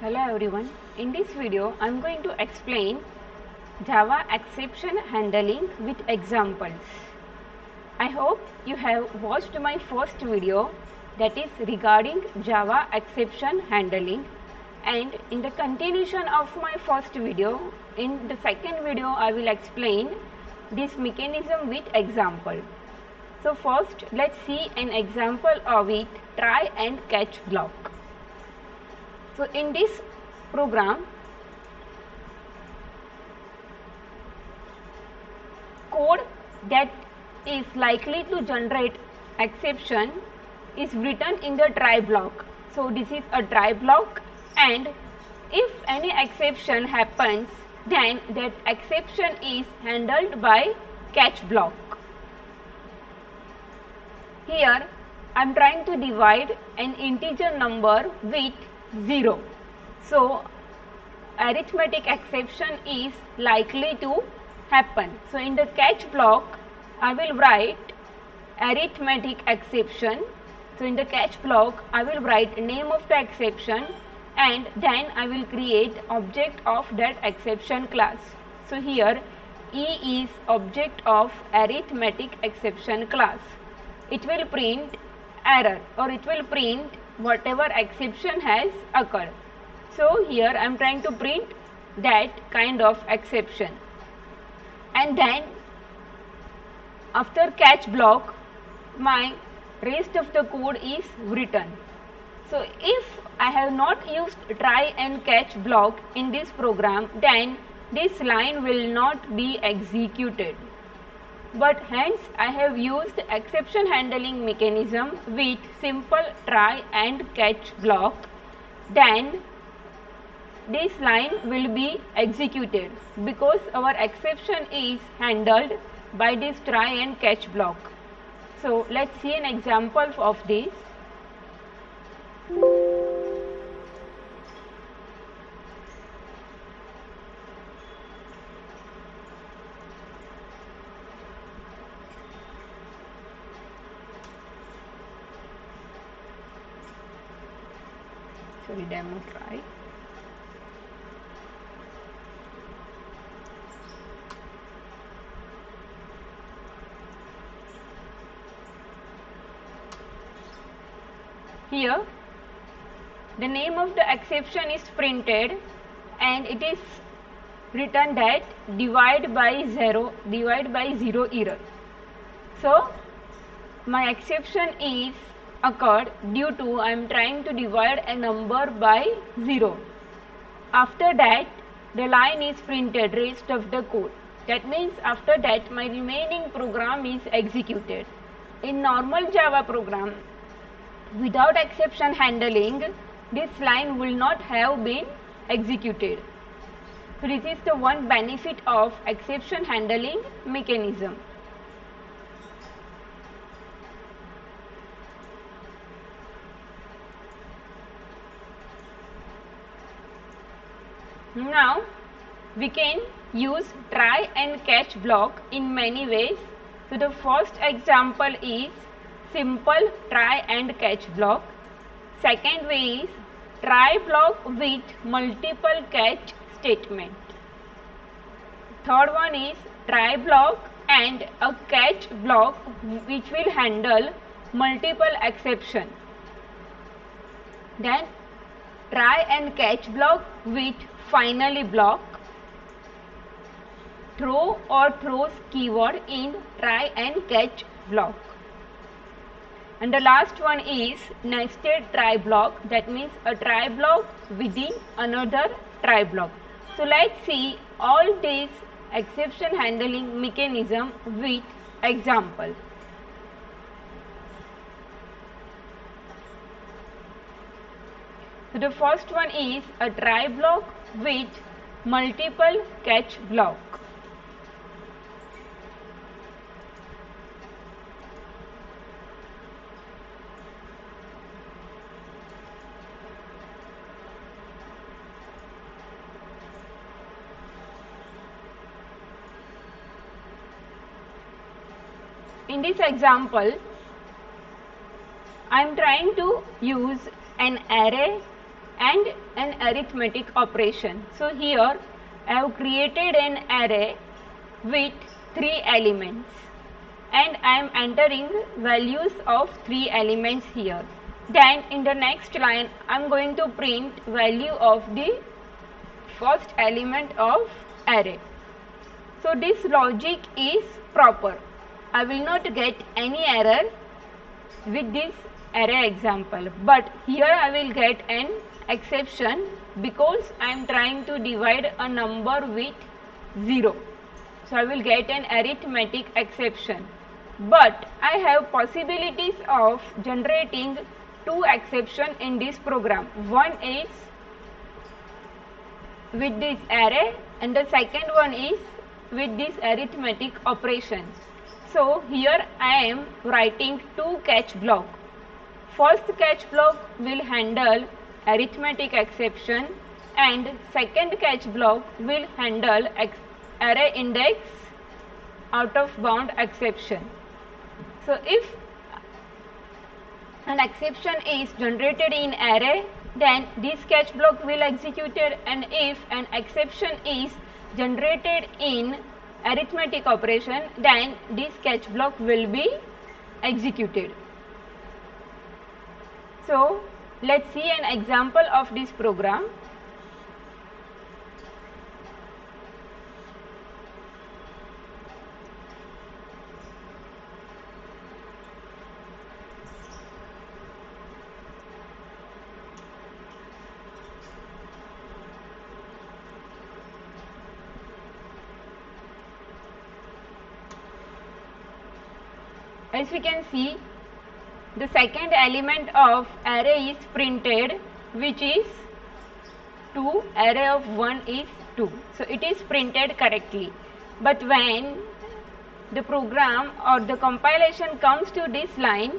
Hello everyone. In this video I am going to explain Java exception handling with examples. I hope you have watched my first video, that is regarding Java exception handling, and in the continuation of my first video, in the second video I will explain this mechanism with example. So first let's see an example of it, try and catch block. So in this program, code that is likely to generate exception is written in the try block. So this is a try block, and if any exception happens, then that exception is handled by catch block. Here I am trying to divide an integer number with 0. So arithmetic exception is likely to happen. So in the catch block I will write arithmetic exception. So in the catch block I will write name of the exception, and then I will create object of that exception class. So here E is object of arithmetic exception class. It will print error, or it will print whatever exception has occurred. So here I am trying to print that kind of exception, and then after catch block my rest of the code is written. So if I have not used try and catch block in this program, then this line will not be executed. But hence I have used exception handling mechanism with simple try and catch block, then this line will be executed because our exception is handled by this try and catch block. So let's see an example of this. Sorry, demo try. Here the name of the exception is printed, and it is written that divide by 0 error. So my exception is occurred due to I am trying to divide a number by 0. After that the line is printed, rest of the code. That means after that my remaining program is executed. In normal Java program, without exception handling, this line will not have been executed. So this is the one benefit of exception handling mechanism. Now we can use try and catch block in many ways. So the first example is simple try and catch block. Second way is try block with multiple catch statement. Third one is try block and a catch block which will handle multiple exception. Then try and catch block with finally block, throw or throws keyword in try and catch block. And the last one is nested try block, that means a try block within another try block. So let's see all these exception handling mechanism with example. So the first one is a try block with multiple catch block. In this example, I am trying to use an array and an arithmetic operation. So here I have created an array with 3 elements and I am entering values of 3 elements here. Then in the next line I am going to print value of the first element of array. So this logic is proper. I will not get any error with this array example, but here I will get an exception because I am trying to divide a number with 0. So I will get an arithmetic exception, but I have possibilities of generating 2 exceptions in this program. One is with this array and the second one is with this arithmetic operation. So here I am writing 2 catch block. First catch block will handle arithmetic exception and second catch block will handle array index out of bound exception. So if an exception is generated in array, then this catch block will executed, and if an exception is generated in arithmetic operation, then this catch block will be executed. So let's see an example of this program. As we can see, the second element of array is printed, which is 2, array of 1 is 2. So it is printed correctly. But when the program or the compilation comes to this line,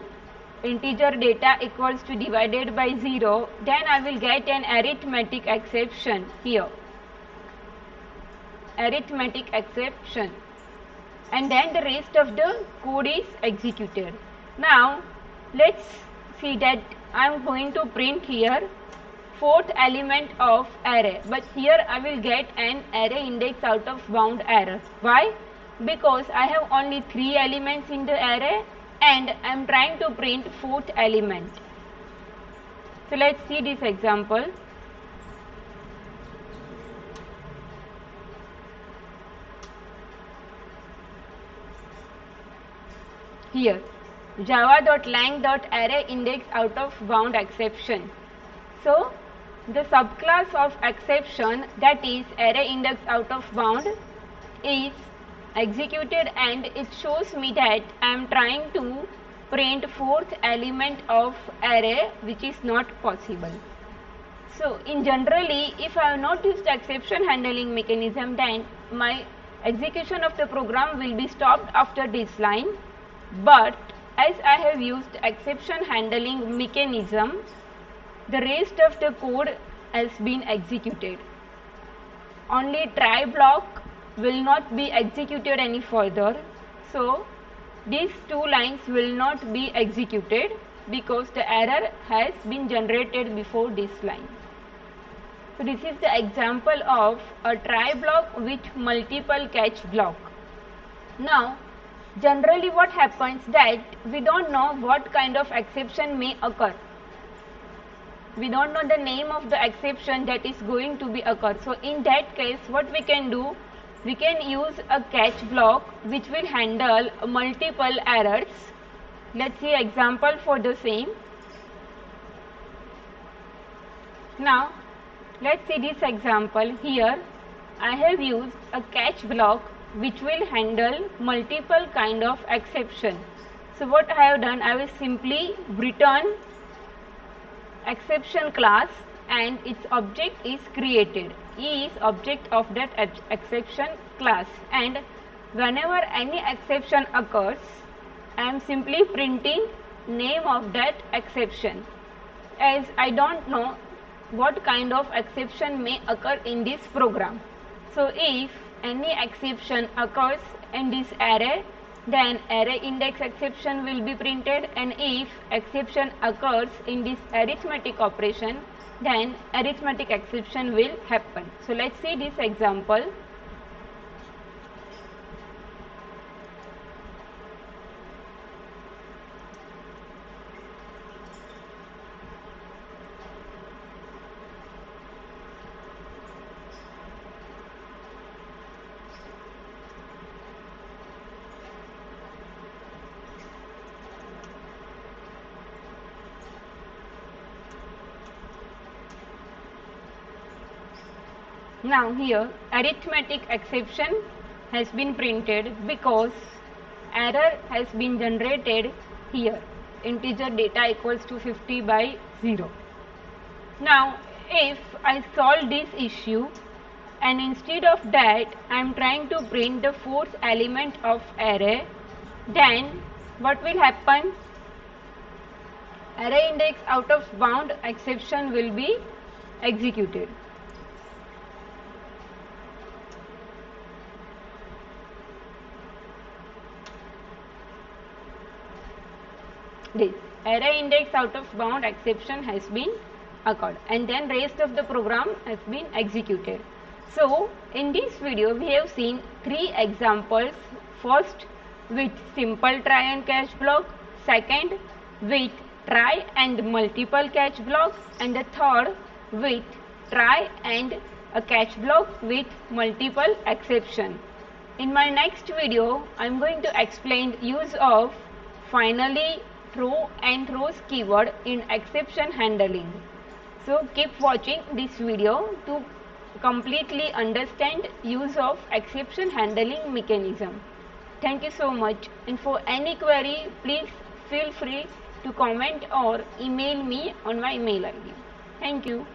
integer data equals to divided by 0, then I will get an arithmetic exception here. Arithmetic exception. And then the rest of the code is executed. Now let's see that I am going to print here 4th element of array, but here I will get an array index out of bound error. Why? Because I have only 3 elements in the array and I am trying to print 4th element. So let's see this example. Here java.lang.array index out of bound exception. So the subclass of exception, that is array index out of bound, is executed and it shows me that I am trying to print 4th element of array, which is not possible. So in generally, if I have not used exception handling mechanism, then my execution of the program will be stopped after this line. But as I have used exception handling mechanism, the rest of the code has been executed. Only try block will not be executed any further. So these 2 lines will not be executed because the error has been generated before this line. So this is the example of a try block with multiple catch block. Now generally what happens that we don't know what kind of exception may occur. We don't know the name of the exception that is going to be occur. So in that case what we can do, we can use a catch block which will handle multiple errors. Let's see example for the same. Now let's see this example. Here I have used a catch block which will handle multiple kind of exception. So what I have done, I will simply return exception class and its object is created. E is object of that exception class, and whenever any exception occurs, I am simply printing name of that exception, as I don't know what kind of exception may occur in this program. So if any exception occurs in this array, then array index exception will be printed, and if exception occurs in this arithmetic operation, then arithmetic exception will happen. So let's see this example. Now here arithmetic exception has been printed because error has been generated here, integer data equals to 50 by 0. Now if I solve this issue and instead of that I am trying to print the fourth element of array, then what will happen? Array index out of bound exception will be executed. This array index out of bound exception has been occurred, and then rest of the program has been executed. So in this video we have seen 3 examples. First with simple try and catch block, second with try and multiple catch block, and the third with try and a catch block with multiple exception. In my next video I am going to explain use of finally, throw and throws keyword in exception handling. So keep watching this video to completely understand use of exception handling mechanism. Thank you so much, and for any query please feel free to comment or email me on my email ID. Thank you.